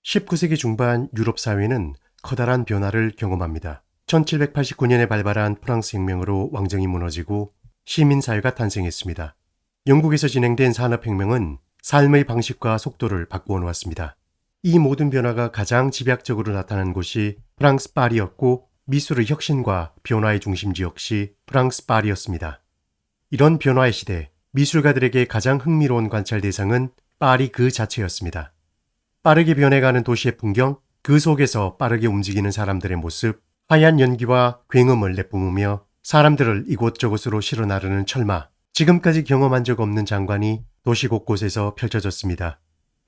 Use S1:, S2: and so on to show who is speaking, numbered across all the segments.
S1: 19세기 중반 유럽 사회는 커다란 변화를 경험합니다. 1789년에 발발한 프랑스 혁명으로 왕정이 무너지고 시민사회가 탄생했습니다. 영국에서 진행된 산업혁명은 삶의 방식과 속도를 바꾸어 놓았습니다. 이 모든 변화가 가장 집약적으로 나타난 곳이 프랑스 파리였고 미술의 혁신과 변화의 중심지 역시 프랑스 파리였습니다. 이런 변화의 시대, 미술가들에게 가장 흥미로운 관찰 대상은 파리 그 자체였습니다. 빠르게 변해가는 도시의 풍경, 그 속에서 빠르게 움직이는 사람들의 모습, 하얀 연기와 굉음을 내뿜으며 사람들을 이곳저곳으로 실어 나르는 철마, 지금까지 경험한 적 없는 장관이 도시 곳곳에서 펼쳐졌습니다.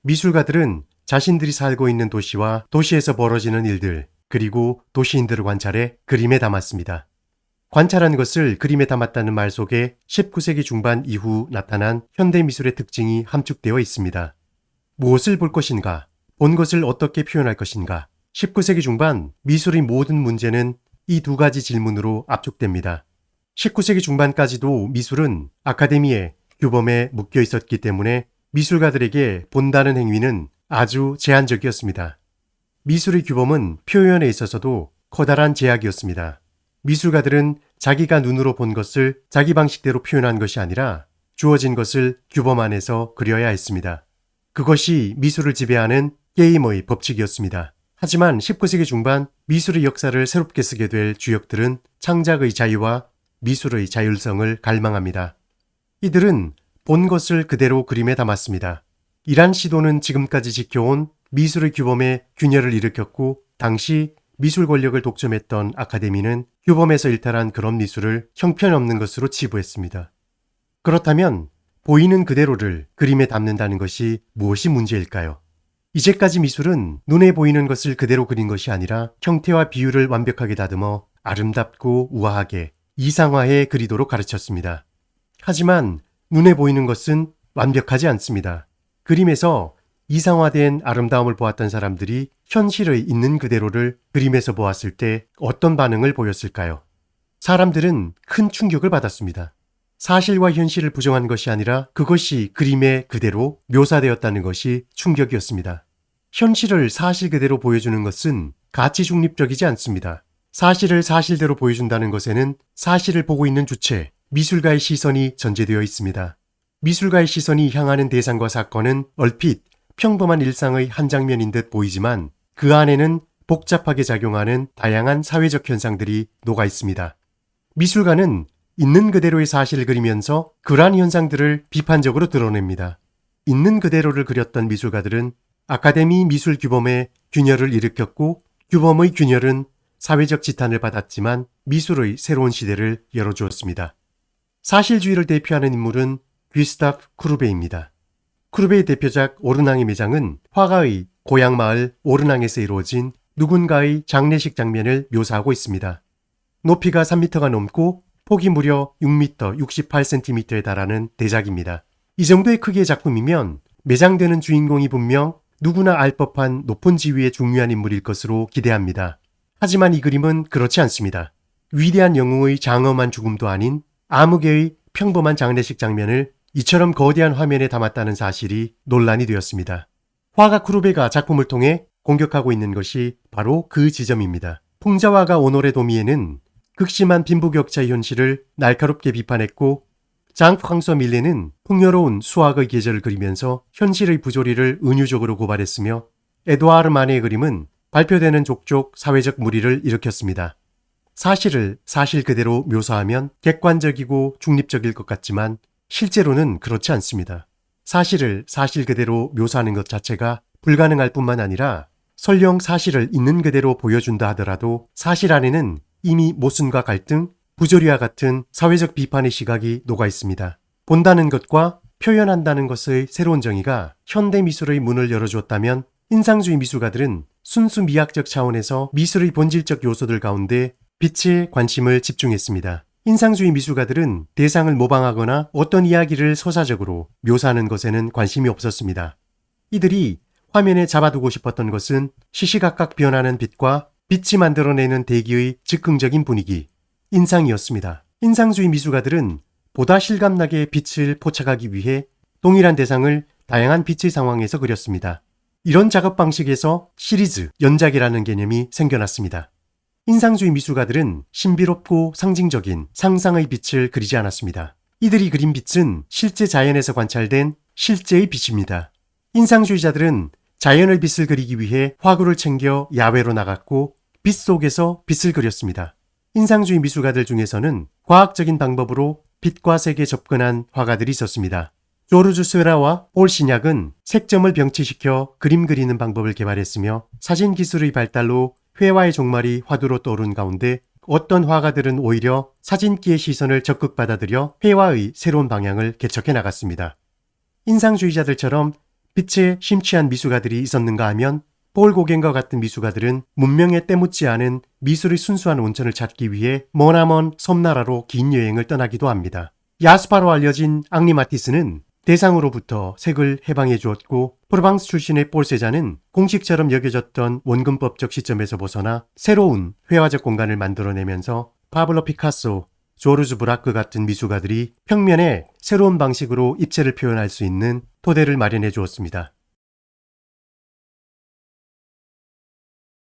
S1: 미술가들은 자신들이 살고 있는 도시와 도시에서 벌어지는 일들, 그리고 도시인들을 관찰해 그림에 담았습니다. 관찰한 것을 그림에 담았다는 말 속에 19세기 중반 이후 나타난 현대미술의 특징이 함축되어 있습니다. 무엇을 볼 것인가? 본 것을 어떻게 표현할 것인가? 19세기 중반 미술의 모든 문제는 이 두 가지 질문으로 압축됩니다. 19세기 중반까지도 미술은 아카데미의 규범에 묶여 있었기 때문에 미술가들에게 본다는 행위는 아주 제한적이었습니다. 미술의 규범은 표현에 있어서도 커다란 제약이었습니다. 미술가들은 자기가 눈으로 본 것을 자기 방식대로 표현한 것이 아니라 주어진 것을 규범 안에서 그려야 했습니다. 그것이 미술을 지배하는 게임의 법칙이었습니다. 하지만 19세기 중반 미술의 역사를 새롭게 쓰게 될 주역들은 창작의 자유와 미술의 자율성을 갈망합니다. 이들은 본 것을 그대로 그림에 담았습니다. 이러한 시도는 지금까지 지켜온 미술의 규범에 균열을 일으켰고 당시 미술 권력을 독점했던 아카데미는 규범에서 일탈한 그런 미술을 형편없는 것으로 치부했습니다. 그렇다면 보이는 그대로를 그림에 담는다는 것이 무엇이 문제일까요? 이제까지 미술은 눈에 보이는 것을 그대로 그린 것이 아니라 형태와 비율을 완벽하게 다듬어 아름답고 우아하게 이상화해 그리도록 가르쳤습니다. 하지만 눈에 보이는 것은 완벽하지 않습니다. 그림에서 이상화된 아름다움을 보았던 사람들이 현실의 있는 그대로를 그림에서 보았을 때 어떤 반응을 보였을까요? 사람들은 큰 충격을 받았습니다. 사실과 현실을 부정한 것이 아니라 그것이 그림에 그대로 묘사되었다는 것이 충격이었습니다. 현실을 사실 그대로 보여주는 것은 가치 중립적이지 않습니다. 사실을 사실대로 보여준다는 것에는 사실을 보고 있는 주체, 미술가의 시선이 전제되어 있습니다. 미술가의 시선이 향하는 대상과 사건은 얼핏 평범한 일상의 한 장면인 듯 보이지만 그 안에는 복잡하게 작용하는 다양한 사회적 현상들이 녹아 있습니다. 미술가는 있는 그대로의 사실을 그리면서 그러한 현상들을 비판적으로 드러냅니다. 있는 그대로를 그렸던 미술가들은 아카데미 미술 규범에 균열을 일으켰고 규범의 균열은 사회적 지탄을 받았지만 미술의 새로운 시대를 열어주었습니다. 사실주의를 대표하는 인물은 귀스타프 쿠르베입니다. 쿠르베의 대표작 오르낭의 매장은 화가의 고향 마을 오르낭에서 이루어진 누군가의 장례식 장면을 묘사하고 있습니다. 높이가 3m가 넘고 폭이 무려 6m 68cm에 달하는 대작입니다. 이 정도의 크기의 작품이면 매장되는 주인공이 분명 누구나 알 법한 높은 지위의 중요한 인물일 것으로 기대합니다. 하지만 이 그림은 그렇지 않습니다. 위대한 영웅의 장엄한 죽음도 아닌 아무개의 평범한 장례식 장면을 이처럼 거대한 화면에 담았다는 사실이 논란이 되었습니다. 화가 쿠르베가 작품을 통해 공격하고 있는 것이 바로 그 지점입니다. 풍자화가 오노레 도미에는 극심한 빈부격차의 현실을 날카롭게 비판했고 장 프랑서 밀레는 풍요로운 수학의 계절을 그리면서 현실의 부조리를 은유적으로 고발했으며 에드와르 마네의 그림은 발표되는 족족 사회적 물의를 일으켰습니다. 사실을 사실 그대로 묘사하면 객관적이고 중립적일 것 같지만 실제로는 그렇지 않습니다. 사실을 사실 그대로 묘사하는 것 자체가 불가능할 뿐만 아니라 설령 사실을 있는 그대로 보여준다 하더라도 사실 안에는 이미 모순과 갈등, 부조리와 같은 사회적 비판의 시각이 녹아 있습니다. 본다는 것과 표현한다는 것의 새로운 정의가 현대 미술의 문을 열어주었다면 인상주의 미술가들은 순수 미학적 차원에서 미술의 본질적 요소들 가운데 빛에 관심을 집중했습니다. 인상주의 미술가들은 대상을 모방하거나 어떤 이야기를 서사적으로 묘사하는 것에는 관심이 없었습니다. 이들이 화면에 잡아두고 싶었던 것은 시시각각 변하는 빛과 빛이 만들어내는 대기의 즉흥적인 분위기, 인상이었습니다. 인상주의 미술가들은 보다 실감나게 빛을 포착하기 위해 동일한 대상을 다양한 빛의 상황에서 그렸습니다. 이런 작업 방식에서 시리즈, 연작이라는 개념이 생겨났습니다. 인상주의 미술가들은 신비롭고 상징적인 상상의 빛을 그리지 않았습니다. 이들이 그린 빛은 실제 자연에서 관찰된 실제의 빛입니다. 인상주의자들은 자연의 빛을 그리기 위해 화구를 챙겨 야외로 나갔고 빛 속에서 빛을 그렸습니다. 인상주의 미술가들 중에서는 과학적인 방법으로 빛과 색에 접근한 화가들이 있었습니다. 조르주 스웨라와 올 시냑은 색점을 병치시켜 그림 그리는 방법을 개발했으며 사진 기술의 발달로 회화의 종말이 화두로 떠오른 가운데 어떤 화가들은 오히려 사진기의 시선을 적극 받아들여 회화의 새로운 방향을 개척해 나갔습니다. 인상주의자들처럼 빛에 심취한 미술가들이 있었는가 하면 폴 고겐과 같은 미술가들은 문명에 때묻지 않은 미술의 순수한 온천을 찾기 위해 머나먼 섬나라로 긴 여행을 떠나기도 합니다. 야스파로 알려진 앙리 마티스는 대상으로부터 색을 해방해 주었고 프로방스 출신의 폴 세자는 공식처럼 여겨졌던 원근법적 시점에서 벗어나 새로운 회화적 공간을 만들어내면서 파블로 피카소, 조르주 브라크 같은 미술가들이 평면에 새로운 방식으로 입체를 표현할 수 있는 토대를 마련해 주었습니다.